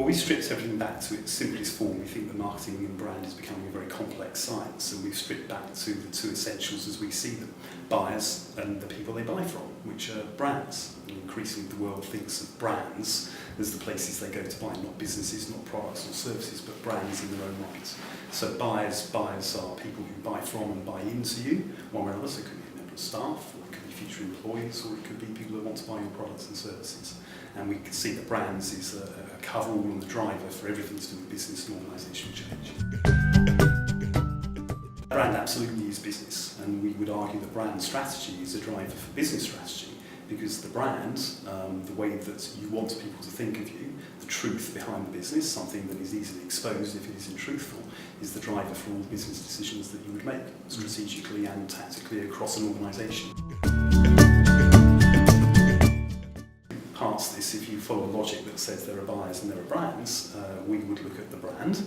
Well, we stripped everything back to its simplest form. We think that marketing and brand is becoming a very complex science, and we've stripped back to the two essentials as we see them: buyers and the people they buy from, which are brands. And increasingly the world thinks of brands as the places they go to buy, not businesses, not products or services, but brands in their own right. So buyers are people who buy from and buy into you, one way or another. So it could be a member of staff, or it could be future employees, or it could be people who want to buy your products and services. And we can see that brands is a cover-all and the driver for everything to do with business and organisational change. Brand absolutely is business, and we would argue that brand strategy is a driver for business strategy, because the brand, the way that you want people to think of you, the truth behind the business, something that is easily exposed if it isn't truthful, is the driver for all the business decisions that you would make, strategically and tactically across an organisation. Parts this, if you follow a logic that says there are buyers and there are brands, we would look at the brand,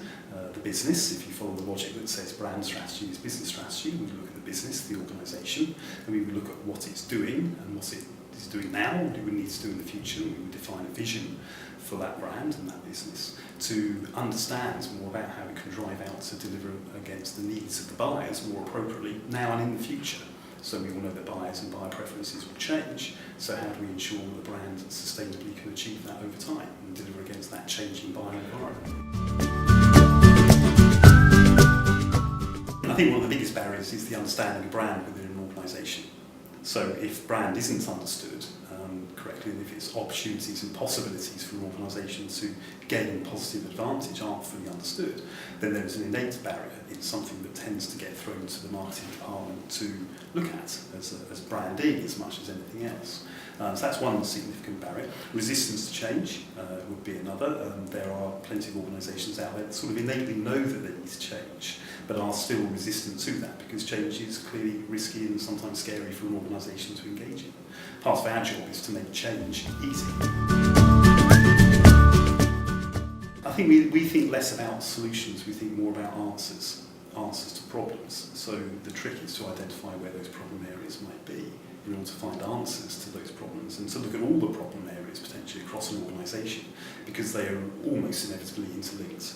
the business. If you follow the logic that says brand strategy is business strategy, we would look at the business, the organisation, and we would look at what it's doing and what it is doing now, what it would need to do in the future. We would define a vision for that brand and that business to understand more about how it can drive out to deliver against the needs of the buyers more appropriately now and in the future. So we all know that buyers and buyer preferences will change. So how do we ensure that the brand sustainably can achieve that over time and deliver against that changing buyer environment? I think one of the biggest barriers is the understanding of brand within an organisation. So if brand isn't understood correctly, and if its opportunities and possibilities for an organisation to gain positive advantage aren't fully understood, then there is an innate barrier. It's something that tends to get thrown to the marketing department to look at as branding as much as anything else. So that's one significant barrier. Resistance to change would be another. There are plenty of organisations out there that sort of innately know that they need to change, but are still resistant to that because change is clearly risky and sometimes scary for an organisation to engage in. Part of our job is to make change easy. I think we think less about solutions, we think more about answers to problems. So the trick is to identify where those problem areas might be in order to find answers to those problems and to look at all the problem areas potentially across an organisation, because they are almost inevitably interlinked.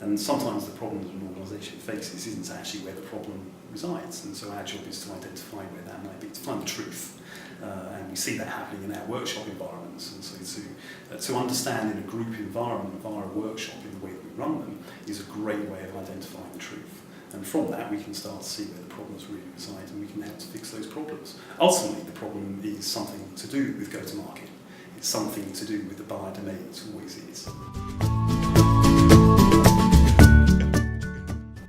And sometimes the problem that an organisation faces isn't actually where the problem resides, and so our job is to identify where that might be, to find the truth. And we see that happening in our workshop environments, and so to understand in a group environment via a workshop in the way that we run them is a great way of identifying the truth. And from that we can start to see where the problems really reside and we can help to fix those problems. Ultimately the problem is something to do with go-to-market. It's something to do with the buyer domain, it always is.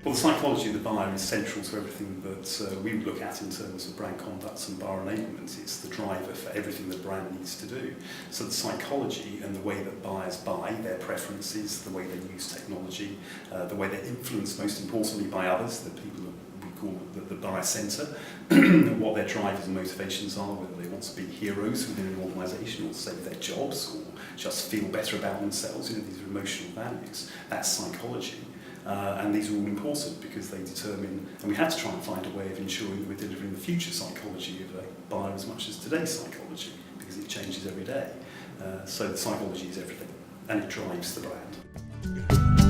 Well, the psychology of the buyer is central to everything that we would look at in terms of brand conduct and buyer enablement. It's the driver for everything that brand needs to do. So the psychology and the way that buyers buy, their preferences, the way they use technology, the way they're influenced most importantly by others, the people that we call the buyer centre, what their drivers and motivations are, whether they want to be heroes within an organisation or save their jobs or just feel better about themselves. These are emotional values. That's psychology. And these are all important because they determine, and we have to try and find a way of ensuring that we're delivering the future psychology of a buyer as much as today's psychology, because it changes every day. So the psychology is everything, and it drives the brand.